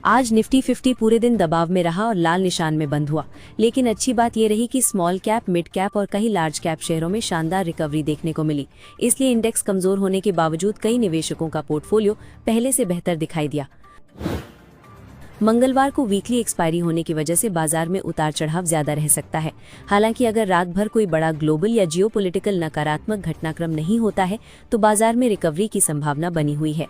आज निफ्टी 50 पूरे दिन दबाव में रहा और लाल निशान में बंद हुआ, लेकिन अच्छी बात यह रही कि स्मॉल कैप, मिड कैप और कई लार्ज कैप शेयरों में शानदार रिकवरी देखने को मिली। इसलिए इंडेक्स कमजोर होने के बावजूद कई निवेशकों का पोर्टफोलियो पहले से बेहतर दिखाई दिया। मंगलवार को वीकली एक्सपायरी होने की वजह से बाजार में उतार चढ़ाव ज्यादा रह सकता है। हालांकि अगर रात भर कोई बड़ा ग्लोबल या जियोपॉलिटिकल नकारात्मक घटनाक्रम नहीं होता है तो बाजार में रिकवरी की संभावना बनी हुई है।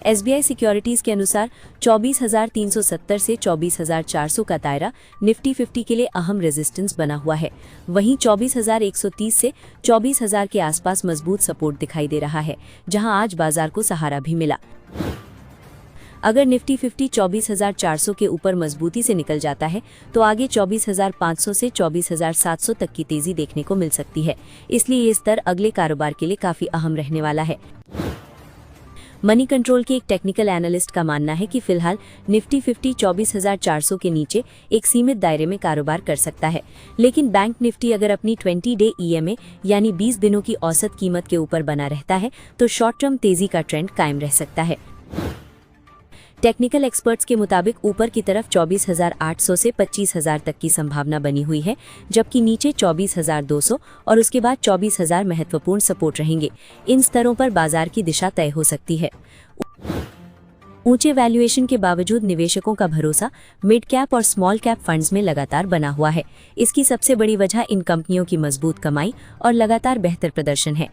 SBI सिक्योरिटीज के अनुसार 24,370 से 24,400 का दायरा निफ्टी 50 के लिए अहम रेजिस्टेंस बना हुआ है। वहीं 24,130 से 24,000 के आसपास मजबूत सपोर्ट दिखाई दे रहा है, जहां आज बाजार को सहारा भी मिला। अगर निफ्टी 50 24,400 के ऊपर मजबूती से निकल जाता है तो आगे 24,500 से 24,700 तक की तेजी देखने को मिल सकती है। इसलिए ये स्तर अगले कारोबार के लिए काफी अहम रहने वाला है। मनी कंट्रोल के एक टेक्निकल एनालिस्ट का मानना है कि फिलहाल निफ्टी 50 24,400 के नीचे एक सीमित दायरे में कारोबार कर सकता है, लेकिन बैंक निफ्टी अगर अपनी 20 डे EMA यानी 20 दिनों की औसत कीमत के ऊपर बना रहता है तो शॉर्ट टर्म तेजी का ट्रेंड कायम रह सकता है। टेक्निकल एक्सपर्ट्स के मुताबिक ऊपर की तरफ 24,800 से 25,000 तक की संभावना बनी हुई है, जबकि नीचे 24,200 और उसके बाद 24,000 महत्वपूर्ण सपोर्ट रहेंगे। इन स्तरों पर बाजार की दिशा तय हो सकती है। ऊंचे वैल्यूएशन के बावजूद निवेशकों का भरोसा मिड कैप और स्मॉल कैप फंड्स में लगातार बना हुआ है। इसकी सबसे बड़ी वजह इन कंपनियों की मजबूत कमाई और लगातार बेहतर प्रदर्शन है।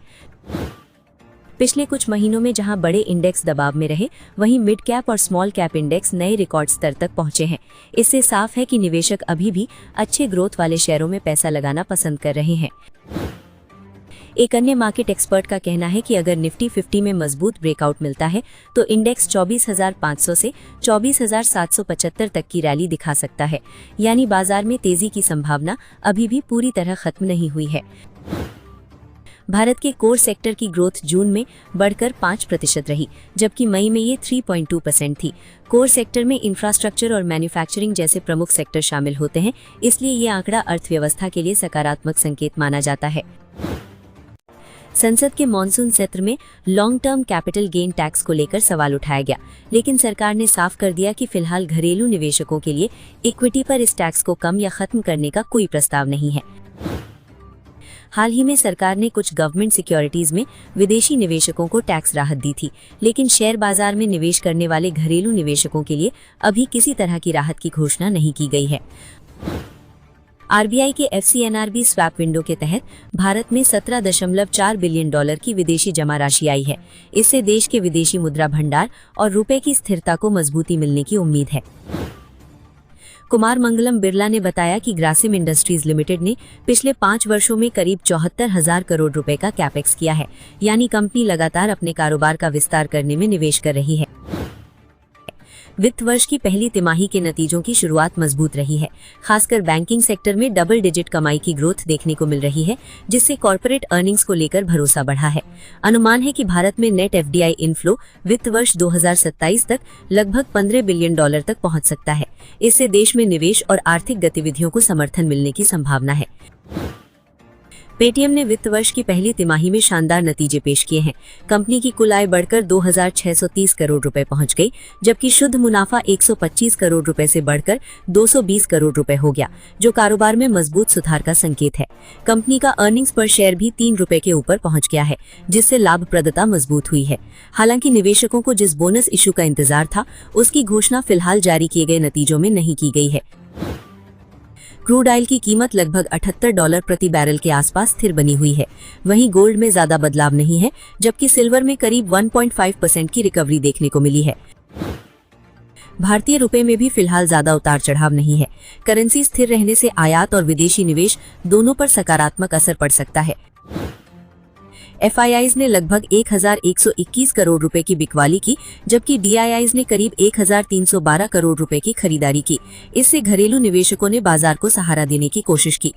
पिछले कुछ महीनों में जहां बड़े इंडेक्स दबाव में रहे, वहीं मिड कैप और स्मॉल कैप इंडेक्स नए रिकॉर्ड स्तर तक पहुंचे हैं। इससे साफ है कि निवेशक अभी भी अच्छे ग्रोथ वाले शेयरों में पैसा लगाना पसंद कर रहे हैं। एक अन्य मार्केट एक्सपर्ट का कहना है कि अगर निफ्टी 50 में मजबूत ब्रेकआउट मिलता है तो इंडेक्स 24,500 से 24,775 तक की रैली दिखा सकता है, यानी बाजार में तेजी की संभावना अभी भी पूरी तरह खत्म नहीं हुई है। भारत के कोर सेक्टर की ग्रोथ जून में बढ़कर 5% रही, जबकि मई में ये 3.2% थी। कोर सेक्टर में इंफ्रास्ट्रक्चर और मैन्युफैक्चरिंग जैसे प्रमुख सेक्टर शामिल होते हैं, इसलिए ये आंकड़ा अर्थव्यवस्था के लिए सकारात्मक संकेत माना जाता है। संसद के मॉनसून सत्र में long term capital gain tax को लेकर सवाल उठाया गया, लेकिन सरकार ने साफ कर दिया कि फिलहाल घरेलू निवेशकों के लिए इक्विटी पर इस टैक्स को कम या खत्म करने का कोई प्रस्ताव नहीं है। हाल ही में सरकार ने कुछ गवर्नमेंट सिक्योरिटीज में विदेशी निवेशकों को टैक्स राहत दी थी, लेकिन शेयर बाजार में निवेश करने वाले घरेलू निवेशकों के लिए अभी किसी तरह की राहत की घोषणा नहीं की गई है। RBI के FCNRB स्वैप विंडो के तहत भारत में $17.4 बिलियन की विदेशी जमा राशि आई है। इससे देश के विदेशी मुद्रा भंडार और रुपए की स्थिरता को मजबूती मिलने की उम्मीद है। कुमार मंगलम बिरला ने बताया कि ग्रासिम इंडस्ट्रीज लिमिटेड ने पिछले 5 वर्षों में करीब 74,000 करोड़ रुपए का कैपेक्स किया है, यानी कंपनी लगातार अपने कारोबार का विस्तार करने में निवेश कर रही है। वित्त वर्ष की पहली तिमाही के नतीजों की शुरुआत मजबूत रही है। खासकर बैंकिंग सेक्टर में डबल डिजिट कमाई की ग्रोथ देखने को मिल रही है, जिससे कॉर्पोरेट अर्निंग्स को लेकर भरोसा बढ़ा है। अनुमान है कि भारत में नेट FDI इनफ्लो वित्त वर्ष 2027 तक लगभग $15 बिलियन तक पहुंच सकता है। इससे देश में निवेश और आर्थिक गतिविधियों को समर्थन मिलने की संभावना है। पेटीएम ने वित्त वर्ष की पहली तिमाही में शानदार नतीजे पेश किए हैं। कंपनी की कुल आय बढ़कर 2,630 करोड़ रुपए पहुंच गई, जबकि शुद्ध मुनाफा 125 करोड़ रुपए से बढ़कर 220 करोड़ रुपए हो गया, जो कारोबार में मजबूत सुधार का संकेत है। कंपनी का अर्निंग्स पर शेयर भी 3 रुपए के ऊपर पहुंच गया है, जिससे लाभप्रदता मजबूत हुई है। हालांकि निवेशकों को जिस बोनस इशू का इंतजार था, उसकी घोषणा फिलहाल जारी किए गए नतीजों में नहीं की गई है। क्रूड ऑयल की कीमत लगभग $78 प्रति बैरल के आसपास स्थिर बनी हुई है। वहीं गोल्ड में ज्यादा बदलाव नहीं है, जबकि सिल्वर में करीब 1.5% की रिकवरी देखने को मिली है। भारतीय रुपए में भी फिलहाल ज्यादा उतार चढ़ाव नहीं है। करेंसी स्थिर रहने से आयात और विदेशी निवेश दोनों पर सकारात्मक असर पड़ सकता है। FIIs ने लगभग 1,121 करोड़ रुपए की बिकवाली की, जबकि DIIs ने करीब 1,312 करोड़ रुपए की खरीदारी की। इससे घरेलू निवेशकों ने बाजार को सहारा देने की कोशिश की।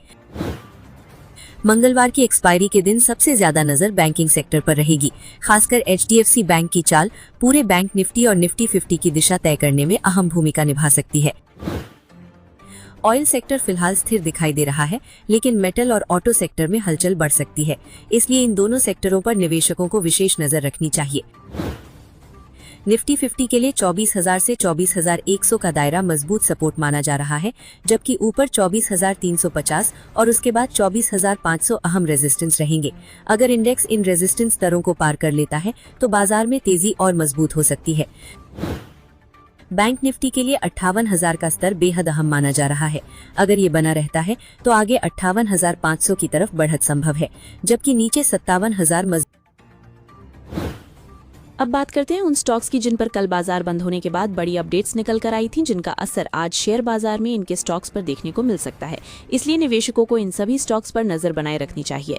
मंगलवार की एक्सपायरी के दिन सबसे ज्यादा नजर बैंकिंग सेक्टर पर रहेगी। खासकर HDFC बैंक की चाल पूरे बैंक निफ्टी और निफ्टी 50 की दिशा तय करने में अहम भूमिका निभा सकती है। ऑयल सेक्टर फिलहाल स्थिर दिखाई दे रहा है, लेकिन मेटल और ऑटो सेक्टर में हलचल बढ़ सकती है। इसलिए इन दोनों सेक्टरों पर निवेशकों को विशेष नजर रखनी चाहिए। निफ्टी 50 के लिए 24,000 से 24,100 का दायरा मजबूत सपोर्ट माना जा रहा है, जबकि ऊपर 24,350 और उसके बाद 24,500 अहम रेजिस्टेंस रहेंगे। अगर इंडेक्स इन रेजिस्टेंस दरों को पार कर लेता है तो बाजार में तेजी और मजबूत हो सकती है। बैंक निफ्टी के लिए 58,000 का स्तर बेहद अहम माना जा रहा है। अगर ये बना रहता है तो आगे 58,500 की तरफ बढ़त संभव है, जबकि नीचे 57,000 अब बात करते हैं उन स्टॉक्स की जिन पर कल बाजार बंद होने के बाद बड़ी अपडेट्स निकल कर आई थीं, जिनका असर आज शेयर बाजार में इनके स्टॉक्स पर देखने को मिल सकता है। इसलिए निवेशकों को इन सभी स्टॉक्स पर नजर बनाए रखनी चाहिए।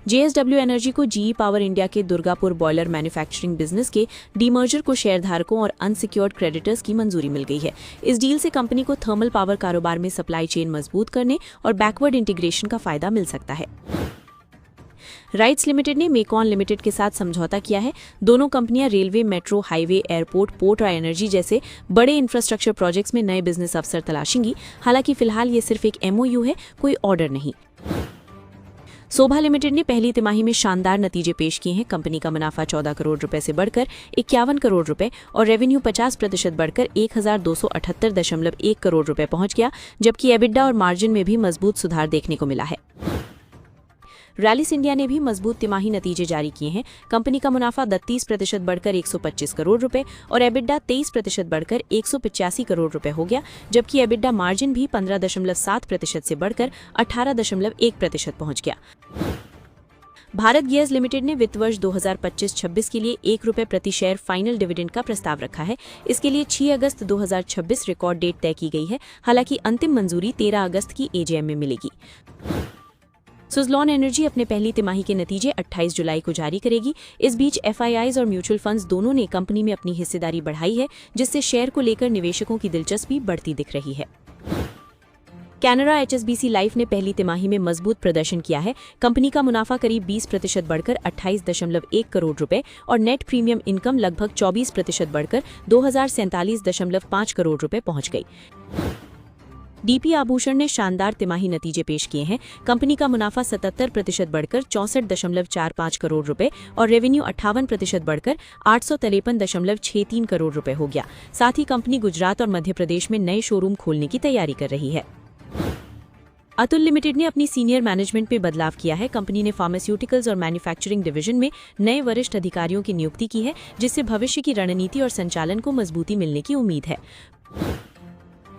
JSW एनर्जी को GE पावर इंडिया के दुर्गापुर बॉयलर मैन्युफैक्चरिंग बिजनेस के डीमर्जर को शेयरधारकों और अनसिक्योर्ड क्रेडिटर्स की मंजूरी मिल गई है। इस डील से कंपनी को थर्मल पावर कारोबार में सप्लाई चेन मजबूत करने और बैकवर्ड इंटीग्रेशन का फायदा मिल सकता है। राइट्स लिमिटेड ने मेकॉन लिमिटेड के साथ समझौता किया है। दोनों कंपनियां railway, metro, highway, airport, port और एनर्जी जैसे बड़े इंफ्रास्ट्रक्चर प्रोजेक्ट्स में नए बिजनेस अवसर तलाशेंगी। हालांकि फिलहाल ये सिर्फ एक MOU है, कोई ऑर्डर नहीं। सोभा लिमिटेड ने पहली तिमाही में शानदार नतीजे पेश किए हैं। कंपनी का मुनाफा 14 करोड़ रुपए से बढ़कर 51 करोड़ रुपए और रेवेन्यू 50% बढ़कर 1,278.1 करोड़ रुपए पहुंच गया, जबकि एबिडा और मार्जिन में भी मजबूत सुधार देखने को मिला है। रैलिस इंडिया ने भी मजबूत तिमाही नतीजे जारी किए हैं। कंपनी का मुनाफा 32% बढ़कर 125 करोड़ रुपए और एबिडा 23% बढ़कर 185 करोड़ रुपए हो गया, जबकि एबिडा मार्जिन भी 15.7% से बढ़कर 18.1% पहुंच गया। भारत गैस लिमिटेड ने वित्त वर्ष 2025-26 के लिए ₹1 प्रति शेयर फाइनल डिविडेंड का प्रस्ताव रखा है। इसके लिए 6 अगस्त 2026 रिकॉर्ड डेट तय की गई है। हालांकि अंतिम मंजूरी 13 अगस्त की AGM में मिलेगी। सुज़लॉन एनर्जी अपने पहली तिमाही के नतीजे 28 जुलाई को जारी करेगी। इस बीच FIIs और म्यूचुअल फंड्स दोनों ने कंपनी में अपनी हिस्सेदारी बढ़ाई है, जिससे शेयर को लेकर निवेशकों की दिलचस्पी बढ़ती दिख रही है। कैनरा HSBC लाइफ ने पहली तिमाही में मजबूत प्रदर्शन किया है। कंपनी का मुनाफा करीब 20% बढ़कर 28.1 करोड़ रुपए और नेट प्रीमियम इनकम लगभग 24% बढ़कर 2,047.5 करोड़ रुपए पहुंच गई। DP आभूषण ने शानदार तिमाही नतीजे पेश किए हैं। कंपनी का मुनाफा 77% बढ़कर 64.45 करोड़ रुपए और रेवेन्यू 58% बढ़कर 853.63 करोड़ रुपए हो गया। साथ ही कंपनी गुजरात और मध्य प्रदेश में नए शोरूम खोलने की तैयारी कर रही है। अतुल लिमिटेड ने अपनी सीनियर मैनेजमेंट में बदलाव किया है। कंपनी ने फार्मास्यूटिकल्स और मैन्युफैक्चरिंग डिवीजन में नए वरिष्ठ अधिकारियों की नियुक्ति की है, जिससे भविष्य की रणनीति और संचालन को मजबूती मिलने की उम्मीद है।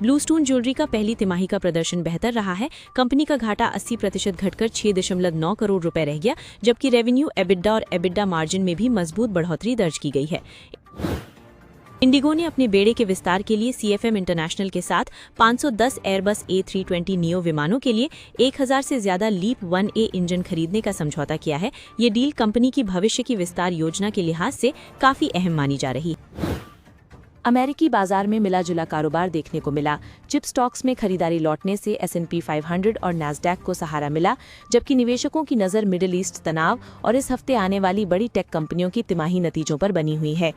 ब्लूस्टोन ज्वेलरी का पहली तिमाही का प्रदर्शन बेहतर रहा है। कंपनी का घाटा 80% घटकर 6.9 करोड़ रुपए रह गया, जबकि रेवेन्यू, एबिडा और एबिडा मार्जिन में भी मजबूत बढ़ोतरी दर्ज की गई है। इंडिगो ने अपने बेड़े के विस्तार के लिए CFM इंटरनेशनल के साथ 510 एयरबस A320 नियो विमानों के लिए 1000 से ज्यादा लीप 1A इंजन खरीदने का समझौता किया है। ये डील कंपनी की भविष्य की विस्तार योजना के लिहाज से काफी अहम मानी जा रही है। अमेरिकी बाजार में मिला जुला कारोबार देखने को मिला। चिप स्टॉक्स में खरीदारी लौटने से S&P 500 और नैस्डैक को सहारा मिला, जबकि निवेशकों की नज़र मिडिल ईस्ट तनाव और इस हफ्ते आने वाली बड़ी टेक कंपनियों की तिमाही नतीजों पर बनी हुई है।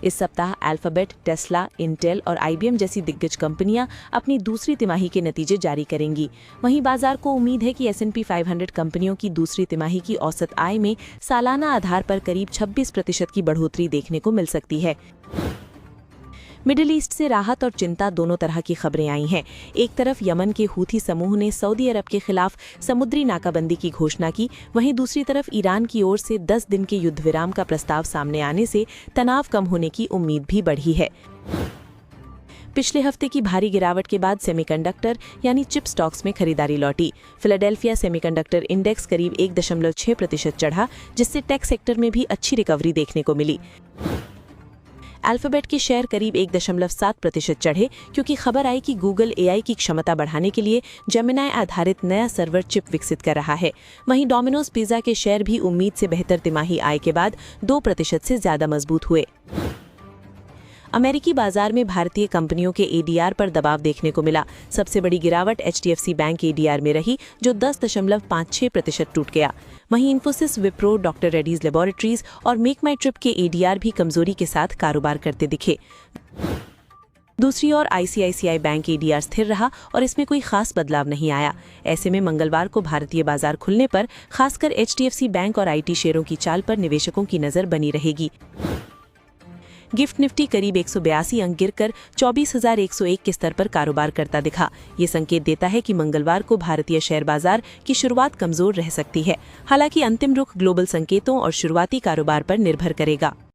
इस सप्ताह अल्फाबेट, टेस्ला, इंटेल और IBM जैसी दिग्गज कंपनियां अपनी दूसरी तिमाही के नतीजे जारी करेंगी। वहीं बाजार को उम्मीद है कि S&P 500 कंपनियों की दूसरी तिमाही की औसत आय में सालाना आधार पर करीब 26% की बढ़ोतरी देखने को मिल सकती है। मिडिल ईस्ट से राहत और चिंता दोनों तरह की खबरें आई हैं। एक तरफ यमन के हूथी समूह ने सऊदी अरब के खिलाफ समुद्री नाकाबंदी की घोषणा की, वहीं दूसरी तरफ ईरान की ओर से 10 दिन के युद्ध विराम का प्रस्ताव सामने आने से तनाव कम होने की उम्मीद भी बढ़ी है। पिछले हफ्ते की भारी गिरावट के बाद सेमीकंडक्टर यानी चिप स्टॉक्स में खरीदारी लौटी। फिलाडेल्फिया सेमीकंडक्टर इंडेक्स करीब 1.6% चढ़ा, जिससे टेक सेक्टर में भी अच्छी रिकवरी देखने को मिली। अल्फाबेट के शेयर करीब 1.7% चढ़े, क्योंकि खबर आई कि गूगल AI की क्षमता बढ़ाने के लिए जेमिनाई आधारित नया सर्वर चिप विकसित कर रहा है। वहीं डोमिनोज पिज्जा के शेयर भी उम्मीद से बेहतर तिमाही आय के बाद 2% से ज्यादा मजबूत हुए। अमेरिकी बाजार में भारतीय कंपनियों के ADR पर दबाव देखने को मिला। सबसे बड़ी गिरावट HDFC बैंक ADR में रही, जो 10.56% टूट गया। वहीं इन्फोसिस, विप्रो, डॉक्टर रेड्डीज लेबोरेटरीज और मेक माई ट्रिप के ADR भी कमजोरी के साथ कारोबार करते दिखे। दूसरी ओर आईसीआईसीआई बैंक एडीआर स्थिर रहा और इसमें कोई खास बदलाव नहीं आया। ऐसे में मंगलवार को भारतीय बाजार खुलने पर खासकर एचडीएफसी बैंक और आईटी शेयरों की चाल पर निवेशकों की नजर बनी रहेगी। गिफ्ट निफ्टी करीब 182 अंक गिरकर 24,101 के स्तर पर कारोबार करता दिखा। ये संकेत देता है कि मंगलवार को भारतीय शेयर बाजार की शुरुआत कमजोर रह सकती है। हालांकि अंतिम रुख ग्लोबल संकेतों और शुरुआती कारोबार पर निर्भर करेगा।